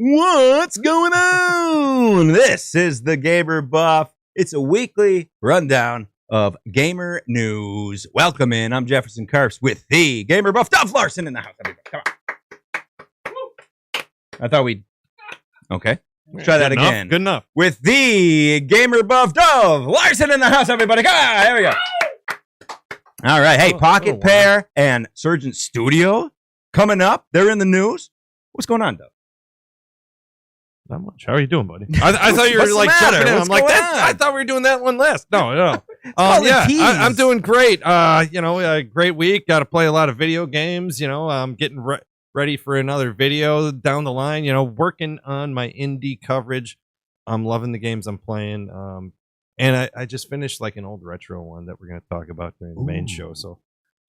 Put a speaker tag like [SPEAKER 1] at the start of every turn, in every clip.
[SPEAKER 1] What's going on? This is the Gamer Buff. It's a weekly rundown of gamer news. Welcome in. I'm Jefferson Karps with the Gamer Buff. Dove Larson in the house. Everybody, come on. I thought we'd... Okay. Let's try that again.
[SPEAKER 2] Good enough.
[SPEAKER 1] With the Gamer Buff Dove Larson in the house, everybody. Come on. There we go. All right. Hey, Pocketpair and Surgeon Studio coming up. They're in the news. What's going on, Dove?
[SPEAKER 2] Not much. How are you doing, buddy? I thought you were like jumping in. I'm like, I thought we were doing that one last. No. Yeah, I'm doing great. A great week. Got to play a lot of video games. I'm getting ready for another video down the line. Working on my indie coverage. I'm loving the games I'm playing. And I just finished like an old retro one that we're going to talk about during the main show. So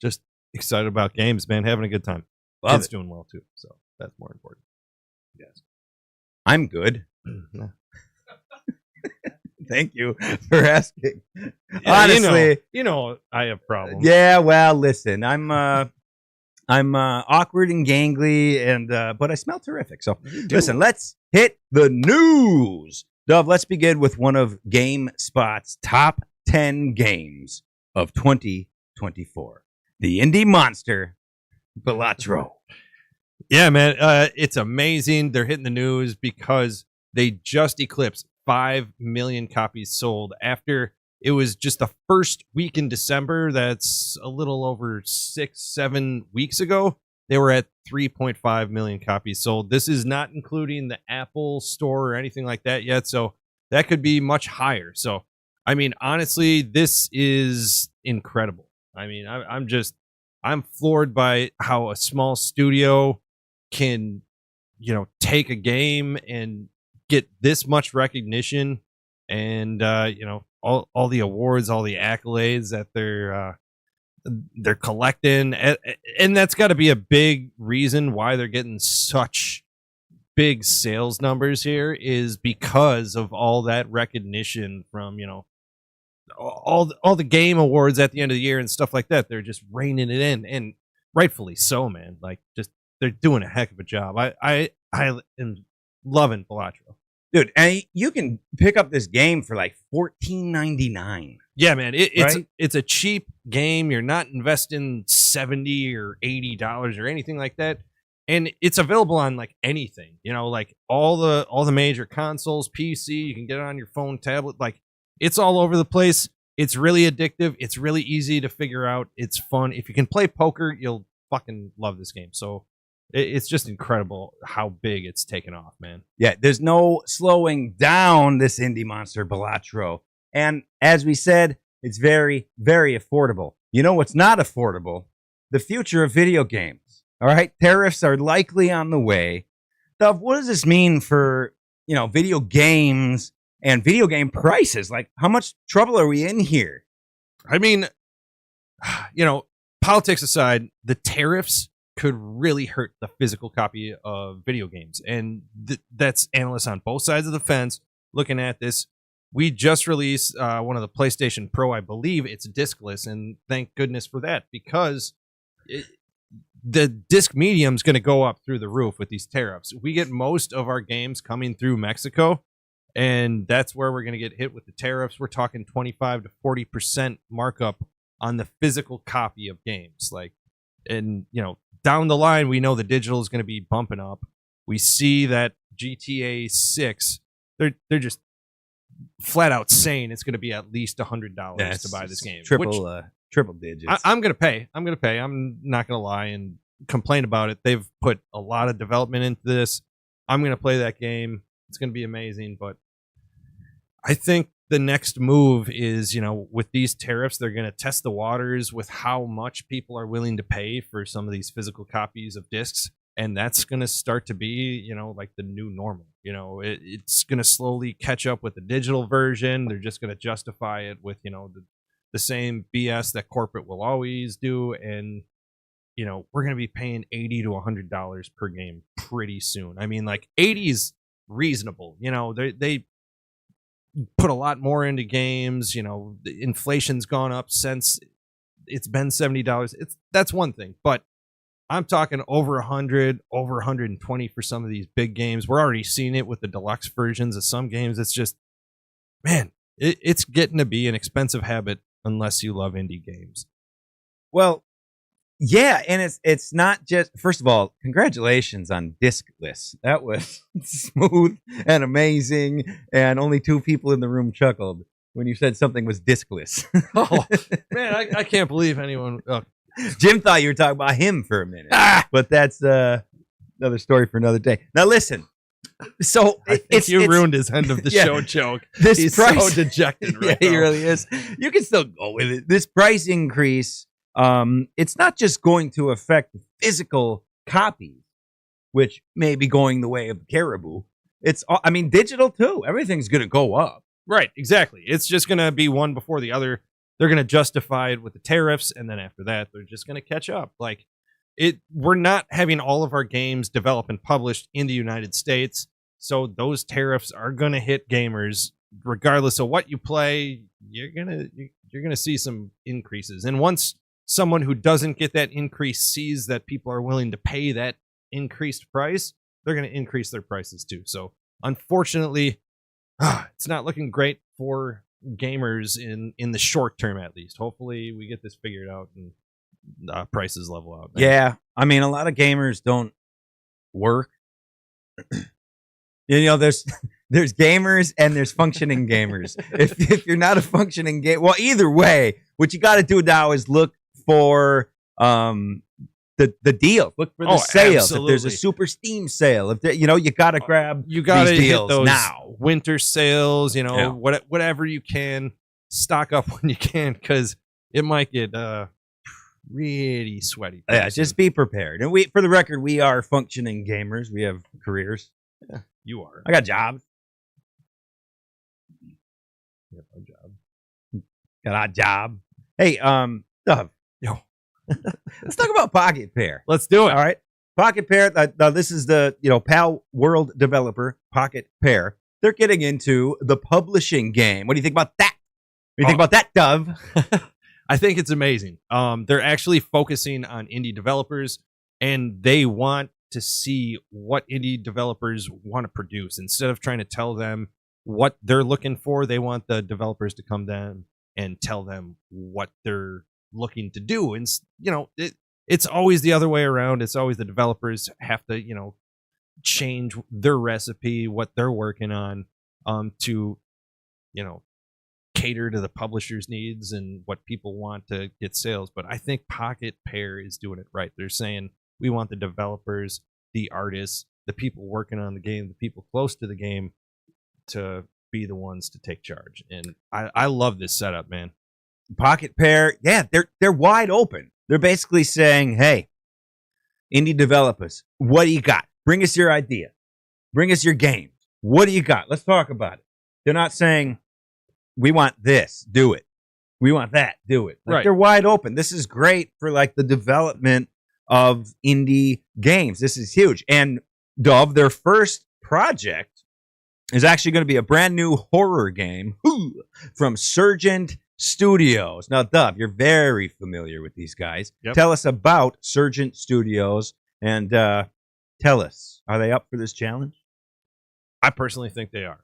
[SPEAKER 2] just excited about games, man. Having a good time. Kids doing well too. So that's more important. Yes.
[SPEAKER 1] I'm good. Thank you for asking.
[SPEAKER 2] Yeah,
[SPEAKER 1] honestly,
[SPEAKER 2] I have problems.
[SPEAKER 1] Yeah, well, listen, I'm awkward and gangly, and but I smell terrific. So listen, let's hit the news. Dove, let's begin with one of GameSpot's top 10 games of 2024. The indie monster, Balatro.
[SPEAKER 2] Yeah, man, it's amazing. They're hitting the news because they just eclipsed 5 million copies sold after it was just the first week in December. That's a little over 6-7 weeks ago. They were at 3.5 million copies sold. This is not including the Apple Store or anything like that yet, so that could be much higher. So, I mean, honestly, this is incredible. I mean, I'm floored by how a small studio can take a game and get this much recognition and all the awards, all the accolades that they're collecting, and that's got to be a big reason why they're getting such big sales numbers here, is because of all that recognition from all the game awards at the end of the year and stuff like that. They're just reining it in, and rightfully so, man. Like, just they're doing a heck of a job. I am loving Balatro,
[SPEAKER 1] dude. And you can pick up this game for like $14.99.
[SPEAKER 2] Yeah, man. It's a cheap game. You're not investing $70 or $80 or anything like that, and it's available on like anything. Like all the major consoles, PC. You can get it on your phone, tablet. Like, it's all over the place. It's really addictive. It's really easy to figure out. It's fun. If you can play poker, you'll fucking love this game. So it's just incredible how big it's taken off, man.
[SPEAKER 1] Yeah, there's no slowing down this indie monster, Balatro. And as we said, it's very, very affordable. You know what's not affordable? The future of video games. All right? Tariffs are likely on the way. Dove, what does this mean for, video games and video game prices? Like, how much trouble are we in here?
[SPEAKER 2] I mean, politics aside, the tariffs could really hurt the physical copy of video games. And that's analysts on both sides of the fence looking at this. We just released one of the PlayStation Pro. I believe it's discless, and thank goodness for that, because the disc medium is going to go up through the roof with these tariffs. We get most of our games coming through Mexico, and that's where we're going to get hit with the tariffs. We're talking 25 to 40% markup on the physical copy of games. And down the line, we know the digital is going to be bumping up. We see that GTA 6, they're just flat out saying it's going to be at least $100 to buy this game.
[SPEAKER 1] Triple digits.
[SPEAKER 2] I'm going to pay. I'm not going to lie and complain about it. They've put a lot of development into this. I'm going to play that game. It's going to be amazing. But I think the next move is, with these tariffs, they're going to test the waters with how much people are willing to pay for some of these physical copies of discs. And that's going to start to be, like the new normal. It's going to slowly catch up with the digital version. They're just going to justify it with, the same BS that corporate will always do. And, we're going to be paying $80 to $100 per game pretty soon. I mean, like, 80 is reasonable. They put a lot more into games. The inflation's gone up since it's been $70. That's one thing, but I'm talking over 100, over 120 for some of these big games. We're already seeing it with the deluxe versions of some games. It's just, man, it's getting to be an expensive habit unless you love indie games.
[SPEAKER 1] Well, yeah, and it's not just. First of all, congratulations on discless. That was smooth and amazing, and only 2 people in the room chuckled when you said something was discless.
[SPEAKER 2] Oh man, I can't believe anyone.
[SPEAKER 1] Jim thought you were talking about him for a minute, but that's another story for another day. Now listen. So
[SPEAKER 2] it's ruined his end of the show joke. He's
[SPEAKER 1] price,
[SPEAKER 2] so dejected right
[SPEAKER 1] yeah,
[SPEAKER 2] now.
[SPEAKER 1] He really is. You can still go with it. This price increase, it's not just going to affect physical copies, which may be going the way of Caribou. It's, I mean, digital too. Everything's going to go up.
[SPEAKER 2] Right, exactly. It's just going to be one before the other. They're going to justify it with the tariffs, and then after that, they're just going to catch up. Like, we're not having all of our games developed and published in the United States, so those tariffs are going to hit gamers regardless of what you play. You're gonna see some increases, and once someone who doesn't get that increase sees that people are willing to pay that increased price, they're going to increase their prices too. So unfortunately, it's not looking great for gamers in the short term, at least. Hopefully we get this figured out and prices level out.
[SPEAKER 1] Yeah, I mean, a lot of gamers don't work. You know, there's gamers and there's functioning gamers. If you're not a functioning game, well, either way, what you got to do now is look for the deal. Look for the sales.
[SPEAKER 2] Absolutely.
[SPEAKER 1] If there's a super Steam sale, if you got to grab
[SPEAKER 2] these deals
[SPEAKER 1] hit those
[SPEAKER 2] now. Winter sales, whatever you can, stock up when you can, because it might get really sweaty.
[SPEAKER 1] Yeah, just be prepared. And for the record, we are functioning gamers. We have careers.
[SPEAKER 2] Yeah, you are.
[SPEAKER 1] I got jobs.
[SPEAKER 2] You have a job.
[SPEAKER 1] Got a job. Hey, Dove.
[SPEAKER 2] Yo.
[SPEAKER 1] Let's talk about Pocketpair.
[SPEAKER 2] Let's do it.
[SPEAKER 1] All right. Pocketpair, this is the, PAL World developer, Pocketpair. They're getting into the publishing game. What do you think about that? What do you think about that, Dove?
[SPEAKER 2] I think it's amazing. They're actually focusing on indie developers, and they want to see what indie developers want to produce. Instead of trying to tell them what they're looking for, they want the developers to come down and tell them what they're looking to do. And it's always the other way around. It's always the developers have to change their recipe, what they're working on, to cater to the publisher's needs and what people want to get sales. But I think Pocketpair is doing it right. They're saying we want the developers, the artists, the people working on the game, the people close to the game to be the ones to take charge. And I love this setup, man.
[SPEAKER 1] Pocketpair, yeah, they're wide open. They're basically saying, hey, indie developers, what do you got? Bring us your idea. Bring us your game. What do you got? Let's talk about it. They're not saying, we want this, do it. We want that, do it. Like,
[SPEAKER 2] right.
[SPEAKER 1] They're wide open. This is great for the development of indie games. This is huge. And Dove, their first project is actually going to be a brand new horror game from Surgent Studios. Now, Dove, you're very familiar with these guys.
[SPEAKER 2] Yep.
[SPEAKER 1] Tell us about Surgent Studios and tell us, are they up for this challenge?
[SPEAKER 2] I personally think they are.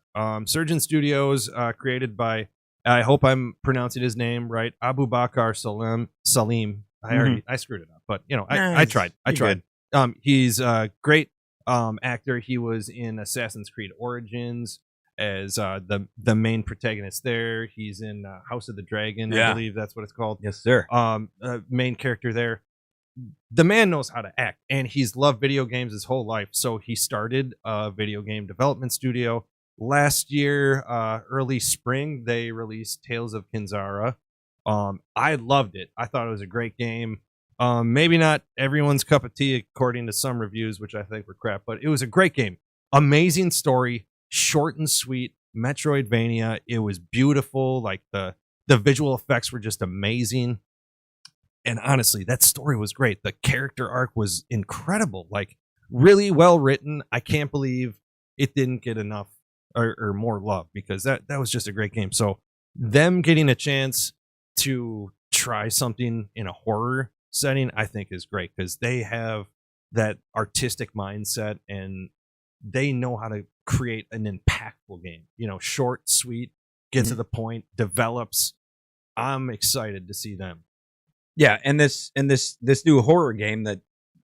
[SPEAKER 2] Surgeon Studios, created by, I hope I'm pronouncing his name right, Abu Bakr Salim. I screwed it up, but I tried. He's a great actor. He was in Assassin's Creed Origins as the main protagonist there. He's in House of the Dragon, I believe that's what it's called.
[SPEAKER 1] Yes, sir.
[SPEAKER 2] Main character there. The man knows how to act, and he's loved video games his whole life. So he started a video game development studio. Last year, early spring, they released Tales of Kinzara. I loved it. I thought it was a great game. Maybe not everyone's cup of tea, according to some reviews, which I think were crap, but it was a great game. Amazing story, short and sweet, Metroidvania. It was beautiful. Like the visual effects were just amazing. And honestly, that story was great. The character arc was incredible. Like, really well written. I can't believe it didn't get enough or more love, because that was just a great game. So them getting a chance to try something in a horror setting, I think is great because they have that artistic mindset and they know how to create an impactful game. Short, sweet, get to the point, develops. I'm excited to see them.
[SPEAKER 1] Yeah, and this new horror game that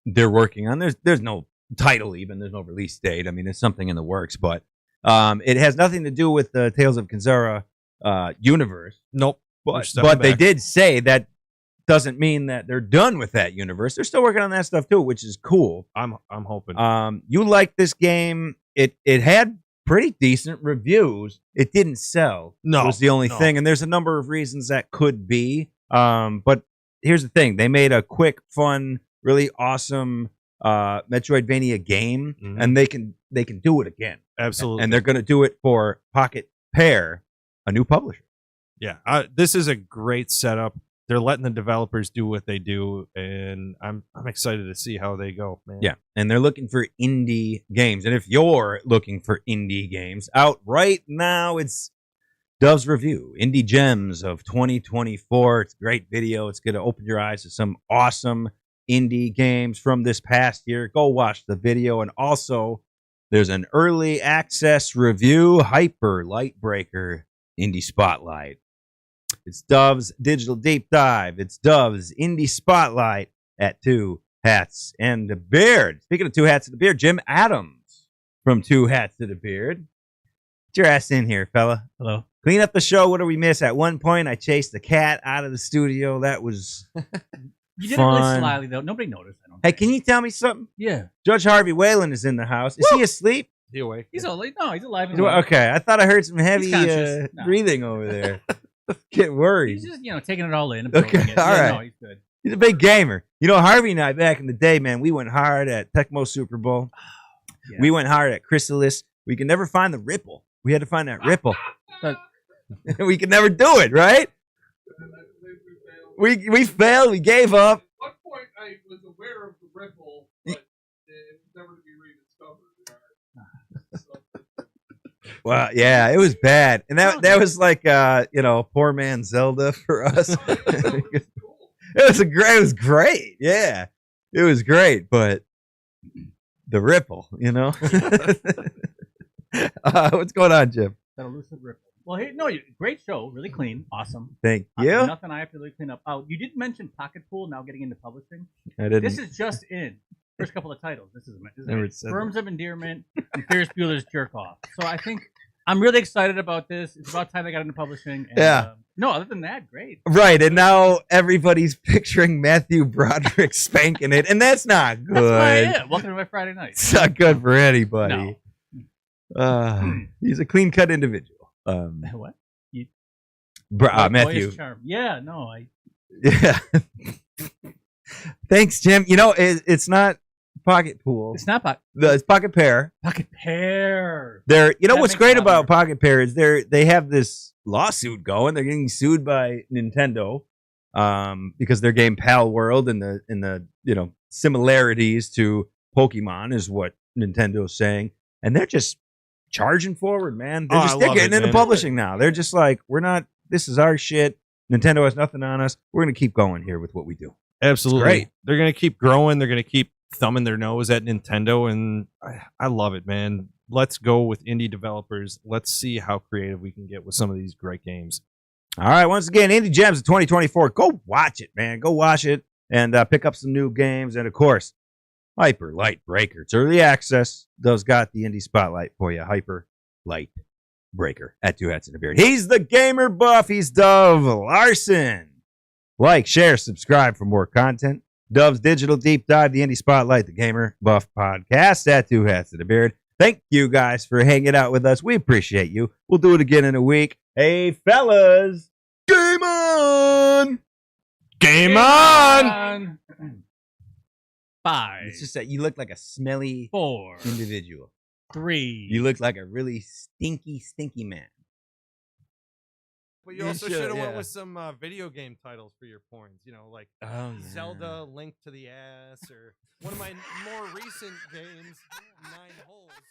[SPEAKER 1] they're working on, there's no title even, there's no release date. I mean, there's something in the works, but it has nothing to do with the Tales of Kenzera universe.
[SPEAKER 2] Nope.
[SPEAKER 1] But they did say that doesn't mean that they're done with that universe. They're still working on that stuff too, which is cool.
[SPEAKER 2] I'm hoping.
[SPEAKER 1] You like this game? It had pretty decent reviews. It didn't sell.
[SPEAKER 2] No,
[SPEAKER 1] was the only thing, and there's a number of reasons that could be. But here's the thing: they made a quick, fun, really awesome Metroidvania game, and they can do it again.
[SPEAKER 2] Absolutely,
[SPEAKER 1] and they're going to do it for Pocketpair, a new publisher.
[SPEAKER 2] Yeah, this is a great setup. They're letting the developers do what they do, and I'm excited to see how they go, man.
[SPEAKER 1] Yeah, and they're looking for indie games. And if you're looking for indie games, out right now, it's Dove's Review, Indie Gems of 2024. It's a great video. It's going to open your eyes to some awesome indie games from this past year. Go watch the video. And also, there's an early access review, Hyper Lightbreaker Indie Spotlight. It's Dove's Digital Deep Dive. It's Dove's Indie Spotlight at Two Hats and a Beard. Speaking of Two Hats and a Beard, Jim Adams from Two Hats and a Beard. Get your ass in here, fella.
[SPEAKER 3] Hello.
[SPEAKER 1] Clean up the show. What do we miss? At one point, I chased the cat out of the studio. That was
[SPEAKER 3] You did
[SPEAKER 1] fun.
[SPEAKER 3] it really slyly, though. Nobody noticed. I don't
[SPEAKER 1] Hey,
[SPEAKER 3] think.
[SPEAKER 1] can you tell me something?
[SPEAKER 3] Yeah.
[SPEAKER 1] Judge Harvey Whalen is in the house. Is he asleep?
[SPEAKER 2] He awake?
[SPEAKER 3] He's alive. No, he's alive. He's alive.
[SPEAKER 1] Okay, I thought I heard some heavy
[SPEAKER 3] conscious. No.
[SPEAKER 1] breathing over there. Get worried.
[SPEAKER 3] He's just, taking it all in. And
[SPEAKER 1] Okay,
[SPEAKER 3] absorbing it.
[SPEAKER 1] all
[SPEAKER 3] Yeah,
[SPEAKER 1] right.
[SPEAKER 3] No, he's good.
[SPEAKER 1] He's a big gamer. Harvey and I, back in the day, man, we went hard at Tecmo Super Bowl.
[SPEAKER 3] Yeah.
[SPEAKER 1] We went hard at Chrysalis. We could never find the ripple. We had to find that ripple.
[SPEAKER 3] But-
[SPEAKER 1] We could never do it, right? We failed. We gave up.
[SPEAKER 4] At one point, I was aware of the ripple, but it was never to be rediscovered.
[SPEAKER 1] Well, yeah, it was bad, and that was like poor man Zelda for us. It was great. Yeah, it was great, but the ripple, What's going on, Jim?
[SPEAKER 3] That elusive ripple. Well, hey, no, great show. Really clean. Awesome.
[SPEAKER 1] Thank you.
[SPEAKER 3] Nothing I have to really clean up. Oh, you did mention Pocket Pool now getting into publishing.
[SPEAKER 1] I didn't.
[SPEAKER 3] This is just in. First couple of titles. This is
[SPEAKER 1] Never said
[SPEAKER 3] Terms of Endearment and Ferris Bueller's Jerk Off. So I think I'm really excited about this. It's about time they got into publishing. And,
[SPEAKER 1] Yeah.
[SPEAKER 3] No, other than that, great.
[SPEAKER 1] Right, and now everybody's picturing Matthew Broderick spanking it, and that's not good.
[SPEAKER 3] That's why, yeah. Welcome to my Friday night.
[SPEAKER 1] It's not good for anybody.
[SPEAKER 3] No.
[SPEAKER 1] He's a clean-cut individual.
[SPEAKER 3] What?
[SPEAKER 1] Matthew.
[SPEAKER 3] Boyish charm. Yeah, no,
[SPEAKER 1] Yeah. Thanks, Jim. It's not Pocket Pool.
[SPEAKER 3] it's not
[SPEAKER 1] It's Pocketpair.
[SPEAKER 3] Pocketpair.
[SPEAKER 1] They're,
[SPEAKER 3] That
[SPEAKER 1] what's
[SPEAKER 3] makes
[SPEAKER 1] great
[SPEAKER 3] a lot
[SPEAKER 1] about Pocketpair is they have this lawsuit going. They're getting sued by Nintendo because their game Pal World and the similarities to Pokemon is what Nintendo's saying, and they're just charging forward, man. They're getting into publishing now. They're just like, we're not. This is our shit. Nintendo has nothing on us. We're gonna keep going here with what we do.
[SPEAKER 2] Absolutely.
[SPEAKER 1] It's great.
[SPEAKER 2] They're going to keep growing. They're going to keep thumbing their nose at Nintendo, and I love it, man. Let's go with indie developers. Let's see how creative we can get with some of these great games.
[SPEAKER 1] All right. Once again, Indie Gems of 2024. Go watch it, man. Go watch it and pick up some new games. And, of course, Hyper Light Breaker. It's early access. Dove's got the Indie Spotlight for you. Hyper Light Breaker at Two Hats and a Beard. He's the gamer buff. He's Dove Larson. Like, share, subscribe for more content. Dove's Digital Deep Dive, the Indie Spotlight, the Gamer Buff Podcast at Two Hats and a Beard. Thank you guys for hanging out with us. We appreciate you. We'll do it again in a week. Hey, fellas, game on!
[SPEAKER 2] Game on!
[SPEAKER 3] 5.
[SPEAKER 1] It's just that you look like a smelly
[SPEAKER 3] 4.
[SPEAKER 1] individual.
[SPEAKER 3] 3.
[SPEAKER 1] You look like a really stinky man.
[SPEAKER 2] But you
[SPEAKER 1] You
[SPEAKER 2] also
[SPEAKER 1] should,
[SPEAKER 2] should have
[SPEAKER 1] yeah.
[SPEAKER 2] went with some video game titles for your porns. Like Zelda, Link to the Ass, or one of my more recent games, 9 Holes.